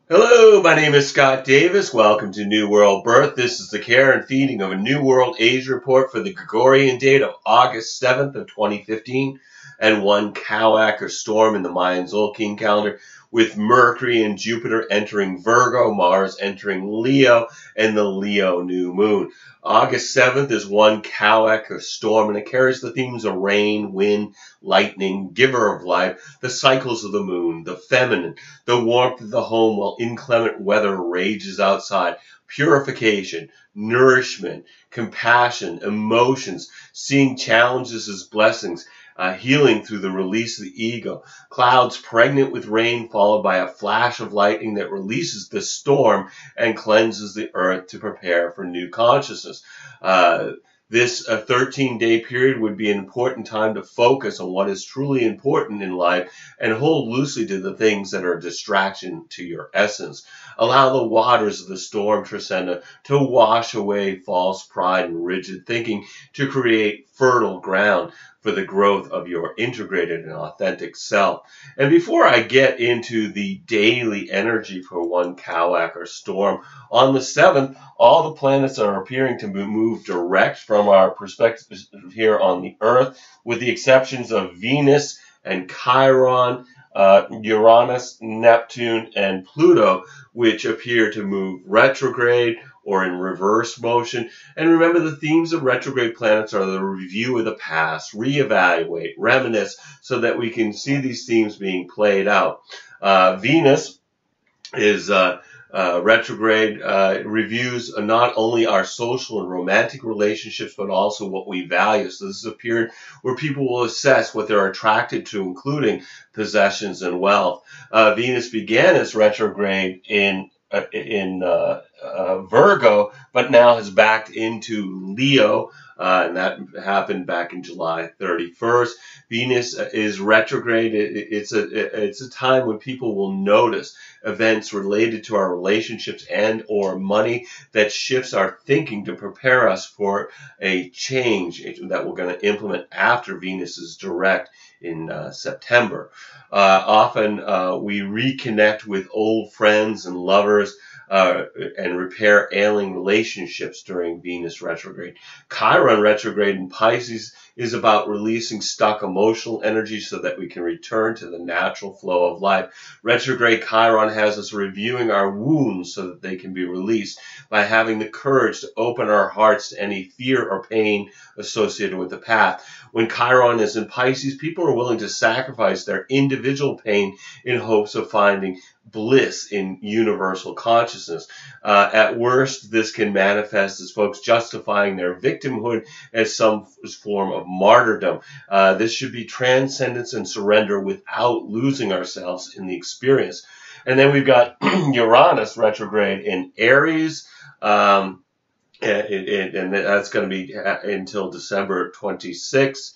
Hello, my name is Scott Davis. Welcome to New World Birth. This is the care and feeding of a New World Age report for the Gregorian date of August 7th of 2015 and one Cauac or storm in the Mayan Zolkin calendar with Mercury and Jupiter entering Virgo, Mars entering Leo, and the Leo new moon. August 7th is one Cauac or storm, and it carries the themes of rain, wind, lightning, giver of life, the cycles of the moon, the feminine, the warmth of the home while inclement weather rages outside, purification, nourishment, compassion, emotions, seeing challenges as blessings, healing through the release of the ego, clouds pregnant with rain followed by a flash of lightning that releases the storm and cleanses the earth to prepare for new consciousness. This 13-day period would be an important time to focus on what is truly important in life and hold loosely to the things that are a distraction to your essence. Allow the waters of the storm Trisenda to wash away false pride and rigid thinking to create fertile ground for the growth of your integrated and authentic self. And before I get into the daily energy for one Cauac or storm, on the 7th, all the planets are appearing to move direct from our perspective here on the Earth, with the exceptions of Venus and Chiron, Uranus, Neptune, and Pluto, which appear to move retrograde or in reverse motion. And remember, the themes of retrograde planets are the review of the past, reevaluate, reminisce, so that we can see these themes being played out. Venus is retrograde, reviews not only our social and romantic relationships, but also what we value. So this is a period where people will assess what they're attracted to, including possessions and wealth. Venus began its retrograde in Virgo, but now has backed into Leo, and that happened back in July 31st. Venus is retrograde. It's a time when people will notice events related to our relationships and or money that shifts our thinking to prepare us for a change that we're going to implement after Venus is direct in September. Often we reconnect with old friends and lovers and repair ailing relationships during Venus retrograde. Chiron retrograde in Pisces is about releasing stuck emotional energy so that we can return to the natural flow of life. Retrograde Chiron has us reviewing our wounds so that they can be released by having the courage to open our hearts to any fear or pain associated with the past. When Chiron is in Pisces, people are willing to sacrifice their individual pain in hopes of finding bliss in universal consciousness. At worst, this can manifest as folks justifying their victimhood as some form of martyrdom. This should be transcendence and surrender without losing ourselves in the experience. And then we've got Uranus retrograde in Aries, and that's going to be until December 26th.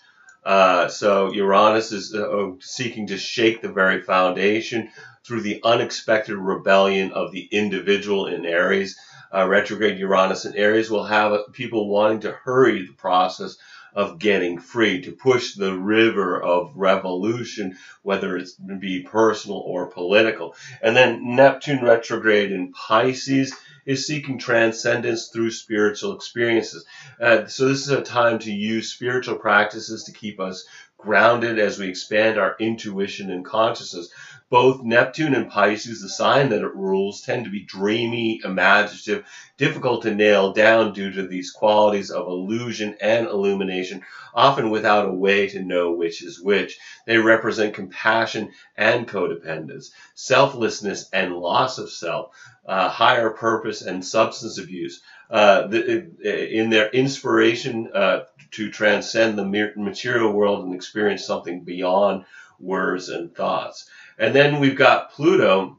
So Uranus is seeking to shake the very foundation through the unexpected rebellion of the individual in Aries. Retrograde Uranus in Aries will have people wanting to hurry the process of getting free, to push the river of revolution, whether it's be personal or political. And then Neptune retrograde in Pisces is seeking transcendence through spiritual experiences. So this is a time to use spiritual practices to keep us grounded as we expand our intuition and consciousness. Both Neptune and Pisces, the sign that it rules, tend to be dreamy, imaginative, difficult to nail down due to these qualities of illusion and illumination, often without a way to know which is which. They represent compassion and codependence, selflessness and loss of self, higher purpose and substance abuse. In their inspiration to transcend the material world and experience something beyond words and thoughts. And then we've got Pluto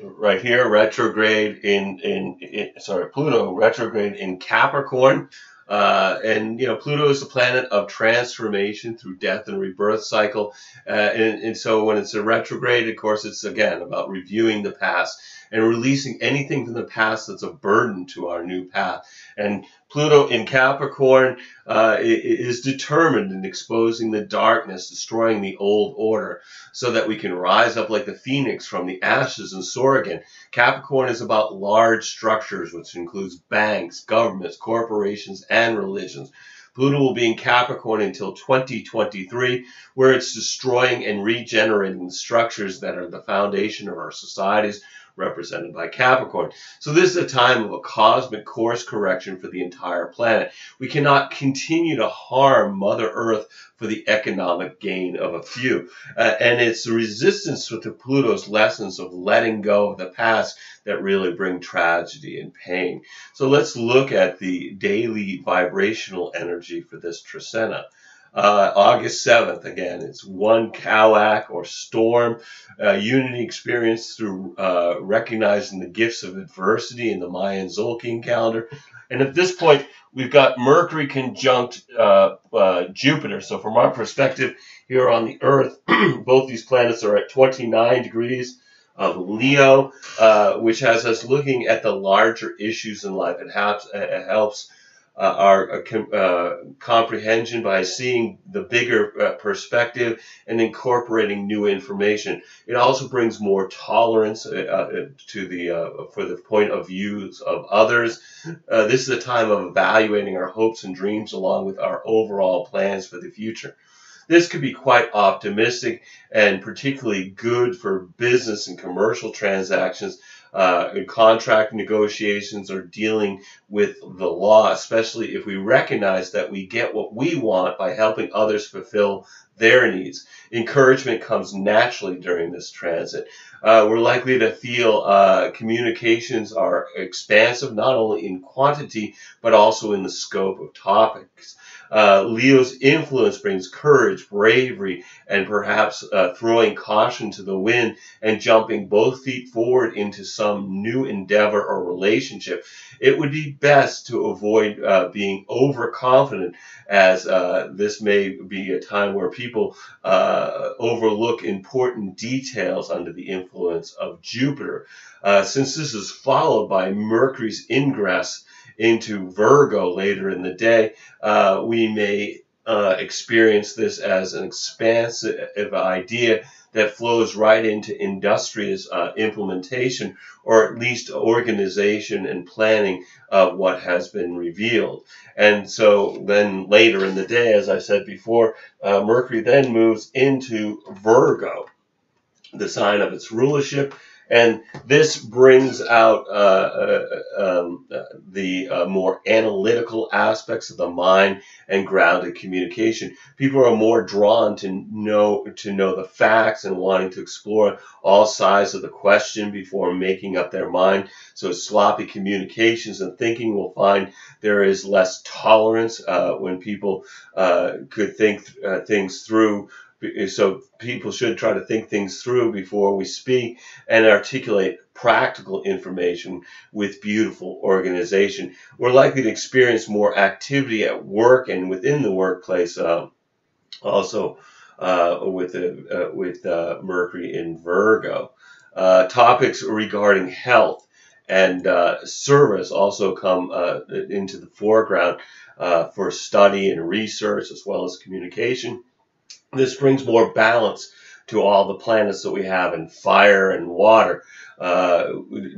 right here, retrograde Pluto retrograde in Capricorn. And Pluto is the planet of transformation through death and rebirth cycle. And so when it's a retrograde, of course, it's again about reviewing the past and releasing anything from the past that's a burden to our new path. And Pluto in Capricorn is determined in exposing the darkness, destroying the old order, so that we can rise up like the phoenix from the ashes and soar again. Capricorn is about large structures, which includes banks, governments, corporations, and religions. Pluto will be in Capricorn until 2023, where it's destroying and regenerating the structures that are the foundation of our societies, represented by Capricorn. So this is a time of a cosmic course correction for the entire planet. We cannot continue to harm Mother Earth for the economic gain of a few. And it's the resistance to Pluto's lessons of letting go of the past that really bring tragedy and pain. So let's look at the daily vibrational energy for this trisena. August 7th, again, it's one Cauac or storm, unity experienced through recognizing the gifts of adversity in the Mayan Zolkin calendar. And at this point, we've got Mercury conjunct Jupiter. So from our perspective here on the Earth, both these planets are at 29 degrees of Leo, which has us looking at the larger issues in life. It helps our comprehension by seeing the bigger perspective and incorporating new information. It also brings more tolerance to the for the point of views of others. This is a time of evaluating our hopes and dreams along with our overall plans for the future. This could be quite optimistic and particularly good for business and commercial transactions, in contract negotiations, or dealing with the law, especially if we recognize that we get what we want by helping others fulfill their needs. Encouragement comes naturally during this transit. We're likely to feel communications are expansive, not only in quantity, but also in the scope of topics. Leo's influence brings courage, bravery, and perhaps throwing caution to the wind and jumping both feet forward into some new endeavor or relationship. It would be best to avoid being overconfident, as this may be a time where people overlook important details under the influence of Jupiter. Since this is followed by Mercury's ingress into Virgo later in the day, we may experience this as an expansive idea that flows right into industrious implementation, or at least organization and planning of what has been revealed. And so then later in the day, as I said before, Mercury then moves into Virgo, the sign of its rulership. And this brings out the more analytical aspects of the mind and grounded communication. People are more drawn to know the facts and wanting to explore all sides of the question before making up their mind. So sloppy communications and thinking will find there is less tolerance when people could think things through. So people should try to think things through before we speak and articulate practical information with beautiful organization. We're likely to experience more activity at work and within the workplace, also with Mercury in Virgo. Topics regarding health and service also come into the foreground for study and research, as well as communication. This brings more balance to all the planets that we have in fire and water.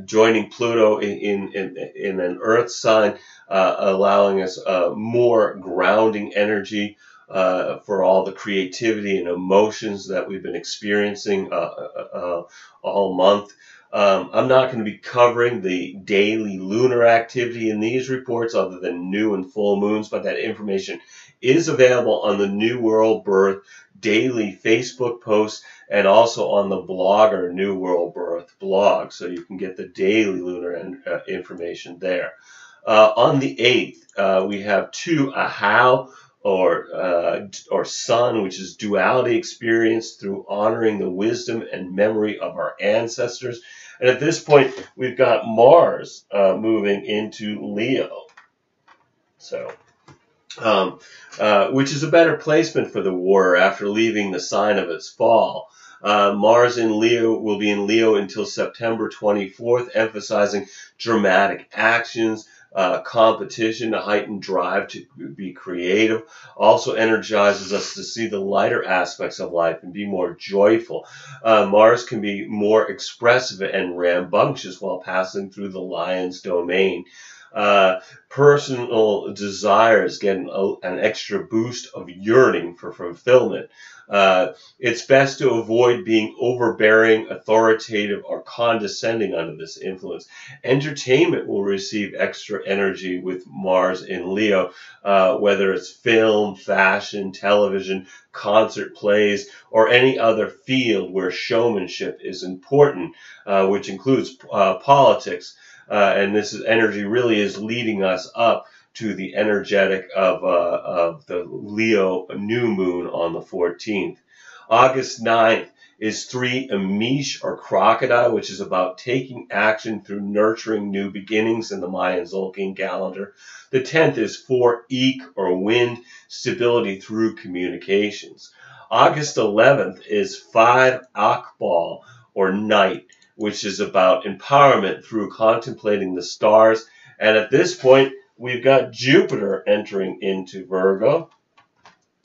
Joining Pluto in an Earth sign, allowing us more grounding energy for all the creativity and emotions that we've been experiencing all month. I'm not going to be covering the daily lunar activity in these reports other than new and full moons, but that information is available on the New World Birth daily Facebook posts and also on the blogger New World Birth blog. So you can get the daily lunar information there. On the 8th, we have two Ahau, or sun, which is duality experienced through honoring the wisdom and memory of our ancestors. And at this point, we've got Mars moving into Leo. So, which is a better placement for the warrior after leaving the sign of its fall. Mars in Leo will be in Leo until September 24th, emphasizing dramatic actions, competition, a heightened drive to be creative. Also energizes us to see the lighter aspects of life and be more joyful. Mars can be more expressive and rambunctious while passing through the lion's domain. Uh, Personal desires get an extra boost of yearning for fulfillment. It's best to avoid being overbearing, authoritative, or condescending under this influence. Entertainment will receive extra energy with Mars in Leo, whether it's film, fashion, television, concert plays, or any other field where showmanship is important, which includes politics. And this energy really is leading us up to the energetic of the Leo new moon on the 14th. August 9th is 3 Amish or crocodile, which is about taking action through nurturing new beginnings in the Mayan Zolkin calendar. The 10th is 4 Eek or wind, stability through communications. August 11th is 5 Akbal or night, which is about empowerment through contemplating the stars. And at this point, we've got Jupiter entering into Virgo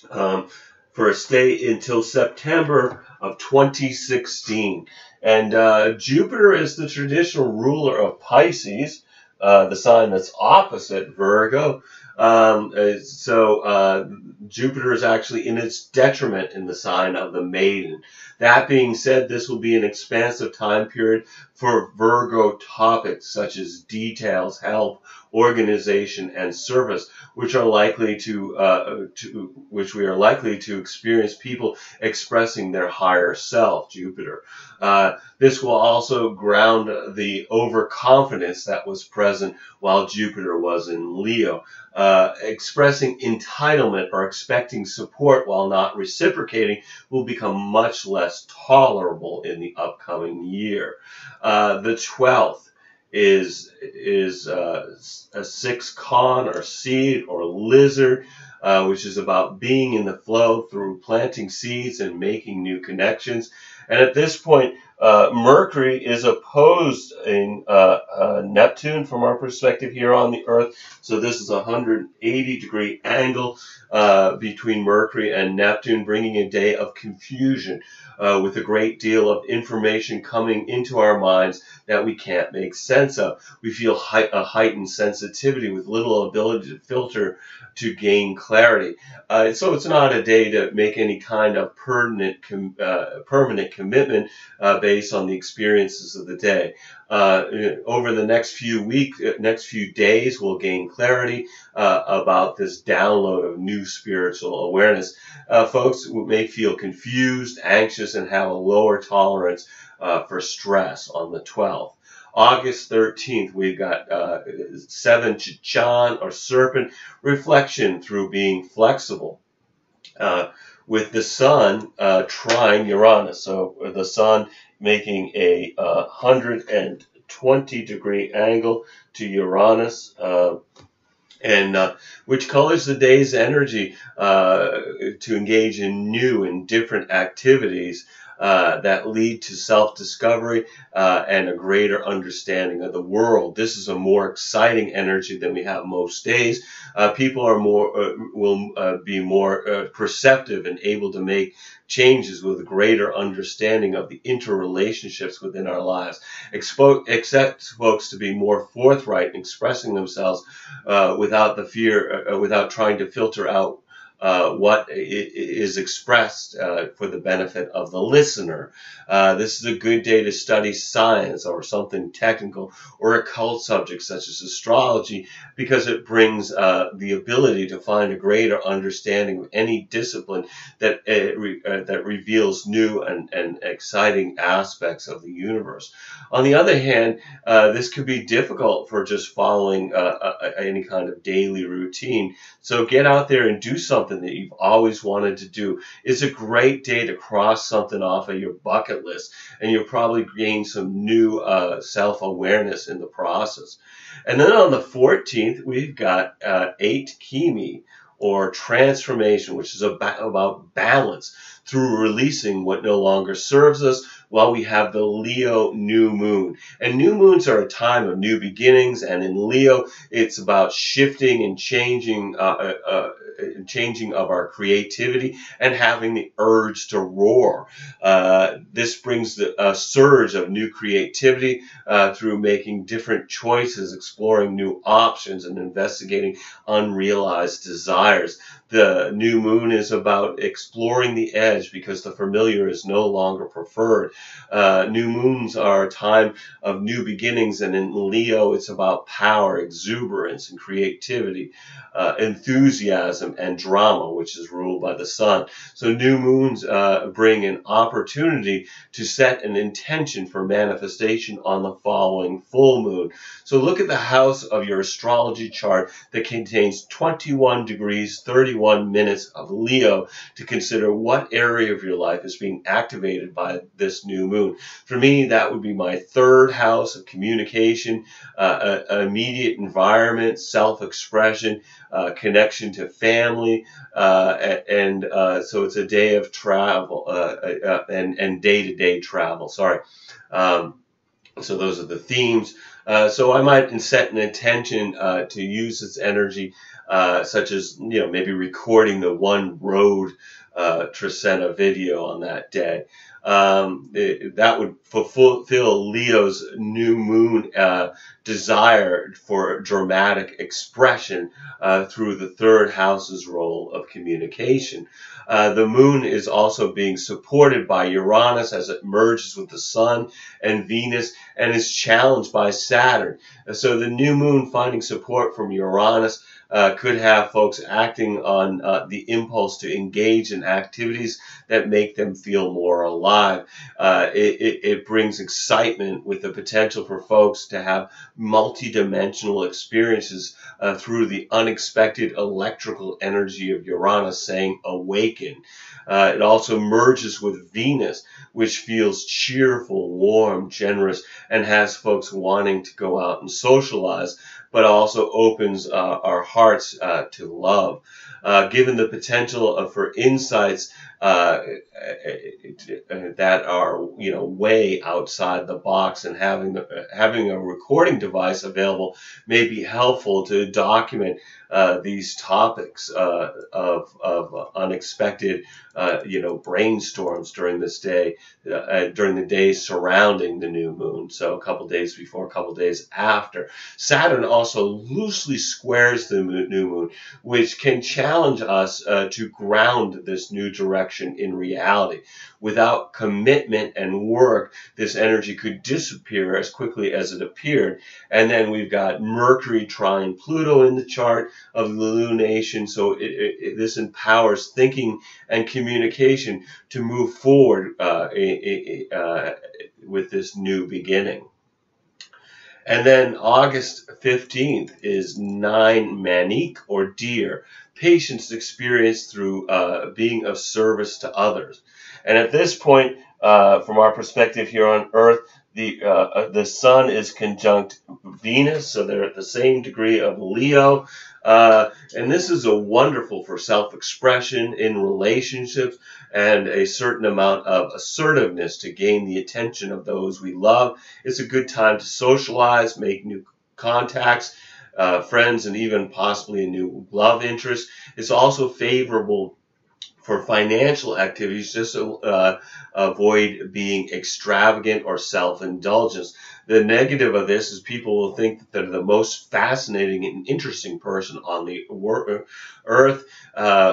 for a stay until September of 2016. And Jupiter is the traditional ruler of Pisces, the sign that's opposite Virgo. So Jupiter is actually in its detriment in the sign of the Maiden. That being said, this will be an expansive time period for Virgo topics such as details, help, organization, and service, which are likely which we are likely to experience people expressing their higher self, Jupiter. This will also ground the overconfidence that was present while Jupiter was in Leo. Expressing entitlement or expecting support while not reciprocating will become much less tolerable in the upcoming year. The 12th is a 6 con or seed or lizard, which is about being in the flow through planting seeds and making new connections. And at this point, Mercury is opposed in Neptune from our perspective here on the Earth. So this is a 180-degree angle between Mercury and Neptune, bringing a day of confusion with a great deal of information coming into our minds that we can't make sense of. We feel a heightened sensitivity with little ability to filter to gain clarity. So it's not a day to make any kind of permanent commitment based on the experiences of the day. Over the next few days, we'll gain clarity about this download of new spiritual awareness. Folks may feel confused, anxious, and have a lower tolerance for stress on the 12th. August 13th, we've got 7 Chichan or serpent, reflection through being flexible. With the sun trine Uranus. So the sun making a 120-degree angle to Uranus, and which colors the day's energy to engage in new and different activities that lead to self-discovery and a greater understanding of the world. This is a more exciting energy than we have most days. People are will be more perceptive and able to make changes with a greater understanding of the interrelationships within our lives. Expect folks to be more forthright in expressing themselves without the fear, without trying to filter out what is expressed for the benefit of the listener. This is a good day to study science or something technical or occult subjects such as astrology, because it brings the ability to find a greater understanding of any discipline that that reveals new and exciting aspects of the universe. On the other hand, this could be difficult for just following any kind of daily routine. So get out there and do something that you've always wanted to do. It's a great day to cross something off of your bucket list, and you'll probably gain some new self-awareness in the process. And then on the 14th, we've got 8 Kimi, or transformation, which is about balance through releasing what no longer serves us while we have the Leo new moon. And new moons are a time of new beginnings, and in Leo, it's about shifting and changing of our creativity and having the urge to roar. This brings a surge of new creativity through making different choices, exploring new options, and investigating unrealized desires. The new moon is about exploring the edge because the familiar is no longer preferred. New moons are a time of new beginnings, and in Leo, it's about power, exuberance, and creativity, enthusiasm, and drama, which is ruled by the sun. So new moons bring an opportunity to set an intention for manifestation on the following full moon. So look at the house of your astrology chart that contains 21 degrees, 31 minutes of Leo to consider what area of your life is being activated by this new moon. For me, that would be my third house of communication, immediate environment, self-expression, connection to family, and so it's a day of travel and day-to-day travel. Sorry. So those are the themes. So I might set an intention to use this energy, such as maybe recording the one road Trecena video on that day. That would fulfill Leo's new moon desire for dramatic expression through the third house's role of communication. The moon is also being supported by Uranus as it merges with the sun and Venus and is challenged by Saturn. So the new moon finding support from Uranus could have folks acting on the impulse to engage in activities that make them feel more alive. It brings excitement with the potential for folks to have multidimensional experiences through the unexpected electrical energy of Uranus saying awaken. It also merges with Venus, which feels cheerful, warm, generous, and has folks wanting to go out and socialize, but also opens our hearts to love. Given the potential for insights that are way outside the box, and having a recording device available may be helpful to document these topics of unexpected brainstorms during this day, during the days surrounding the new moon. So a couple days before, a couple days after. Saturn also loosely squares the new moon, which can challenge us to ground this new direction in reality. Without commitment and work, this energy could disappear as quickly as it appeared. And then we've got Mercury trine Pluto in the chart of the lunation, so this empowers thinking and communication to move forward with this new beginning. And then August 15th is 9 Manique, or deer, patience experienced through being of service to others. And at this point, from our perspective here on Earth, the sun is conjunct Venus, so they're at the same degree of Leo. And this is a wonderful for self-expression in relationships and a certain amount of assertiveness to gain the attention of those we love. It's a good time to socialize, make new contacts, friends, and even possibly a new love interest. It's also favorable for financial activities, just to avoid being extravagant or self-indulgent. The negative of this is people will think that they're the most fascinating and interesting person on the earth,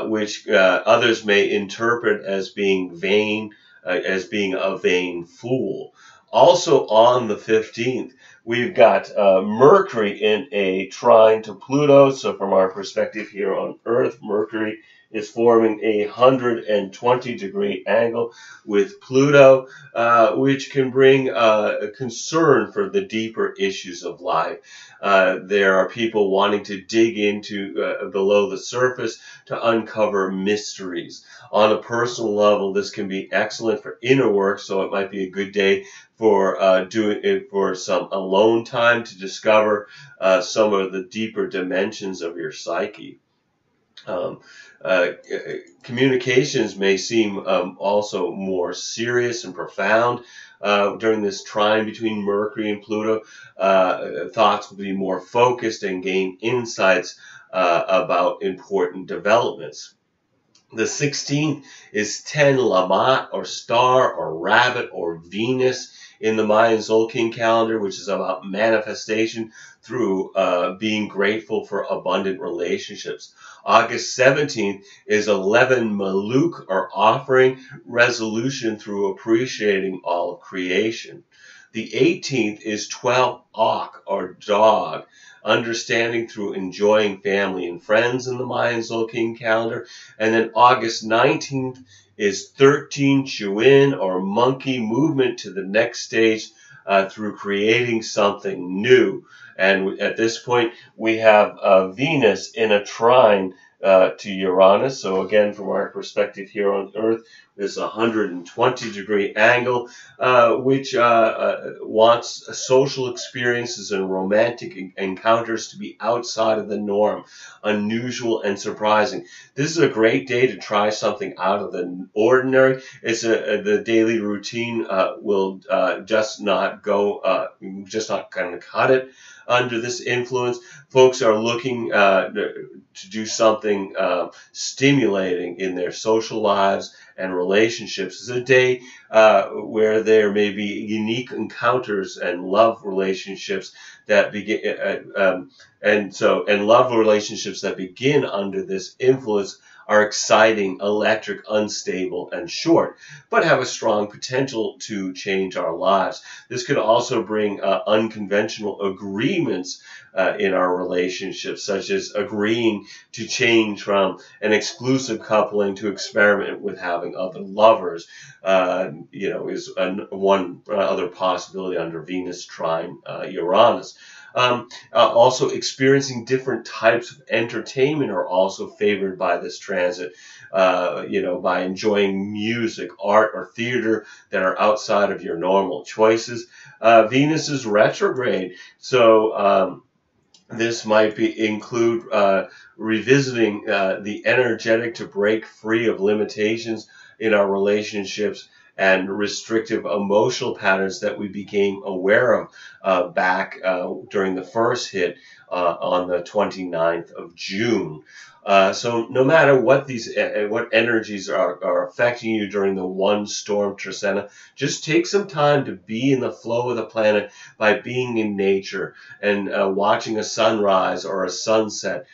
which others may interpret as being vain, as being a vain fool. Also on the 15th, we've got Mercury in a trine to Pluto. So from our perspective here on Earth, Mercury is forming a 120-degree angle with Pluto, which can bring a concern for the deeper issues of life. There are people wanting to dig into below the surface to uncover mysteries. On a personal level, this can be excellent for inner work, so it might be a good day for doing it for some alone time to discover some of the deeper dimensions of your psyche. Communications may seem also more serious and profound during this trine between Mercury and Pluto, thoughts will be more focused and gain insights about important developments. The 16th is 10 Lamat or star or rabbit or Venus in the Mayan Zolkin calendar, which is about manifestation through being grateful for abundant relationships. August 17th is 11 Maluk or offering, resolution through appreciating all of creation. The 18th is 12 Auk or dog, understanding through enjoying family and friends in the Mayan Zolkin calendar. And then August 19th is 13 Chuin or monkey, movement to the next stage through creating something new. And at this point, we have Venus in a trine to Uranus. So again, from our perspective here on Earth, this 120-degree angle, which wants social experiences and romantic encounters to be outside of the norm, unusual and surprising. This is a great day to try something out of the ordinary. It's the daily routine will just not kind of cut it. Under this influence, folks are looking to do something stimulating in their social lives and relationships. It's a day where there may be unique encounters and love relationships that begin, and love relationships that begin under this influence are exciting, electric, unstable, and short, but have a strong potential to change our lives. This could also bring unconventional agreements in our relationships, such as agreeing to change from an exclusive coupling to experiment with having other lovers, is one other possibility under Venus trine Uranus. Also, experiencing different types of entertainment are also favored by this transit, by enjoying music, art, or theater that are outside of your normal choices. Venus is retrograde, so this might include revisiting the energetic to break free of limitations in our relationships and restrictive emotional patterns that we became aware of back during the first hit on the 29th of June. So no matter what what energies are affecting you during the one storm Trisena, just take some time to be in the flow of the planet by being in nature and watching a sunrise or a sunset,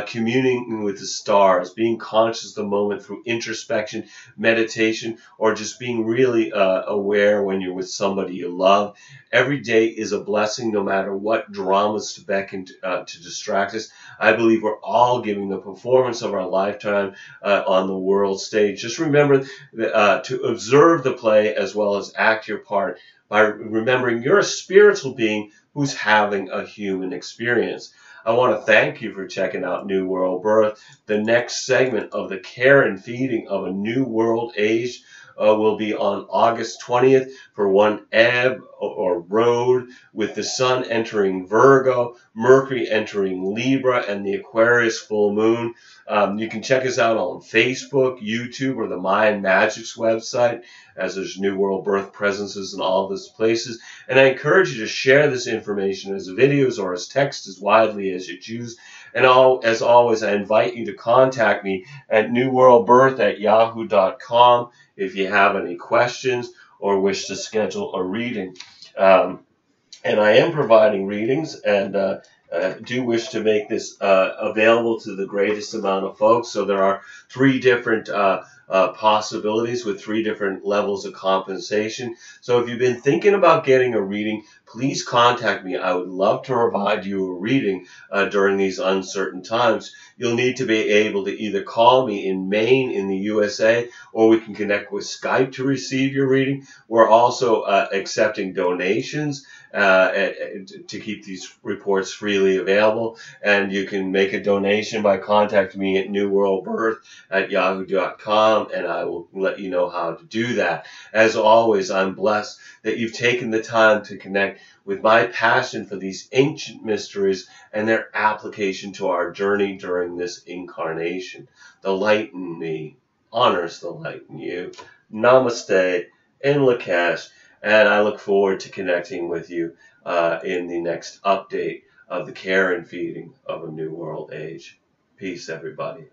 communing with the stars, being conscious of the moment through introspection, meditation, or just being really aware when you're with somebody you love. Every day is a blessing, no matter what dramas to beckon to distract us. I believe we're all giving the performance of our lifetime on the world stage. Just remember to observe the play as well as act your part by remembering you're a spiritual being who's having a human experience. I want to thank you for checking out New World Birth. The next segment of the care and feeding of a new world age will be on August 20th for one ebb or road with the sun entering Virgo, Mercury entering Libra, and the Aquarius full moon. You can check us out on Facebook, YouTube, or the Mayan Magics website, as there's New World Birth presences in all of those places. And I encourage you to share this information as videos or as text as widely as you choose. And as always, I invite you to contact me at newworldbirth@yahoo.com if you have any questions or wish to schedule a reading. And I am providing readings and do wish to make this available to the greatest amount of folks. So there are 3 different possibilities with 3 different levels of compensation. So if you've been thinking about getting a reading, please contact me. I would love to provide you a reading during these uncertain times. You'll need to be able to either call me in Maine in the USA, or we can connect with Skype to receive your reading. We're also accepting donations to keep these reports freely available, and you can make a donation by contacting me at newworldbirth@yahoo.com, and I will let you know how to do that. As always, I'm blessed that you've taken the time to connect with my passion for these ancient mysteries and their application to our journey during this incarnation. The light in me honors the light in you. Namaste and Lakesh. And I look forward to connecting with you in the next update of the care and feeding of a new world age. Peace, everybody.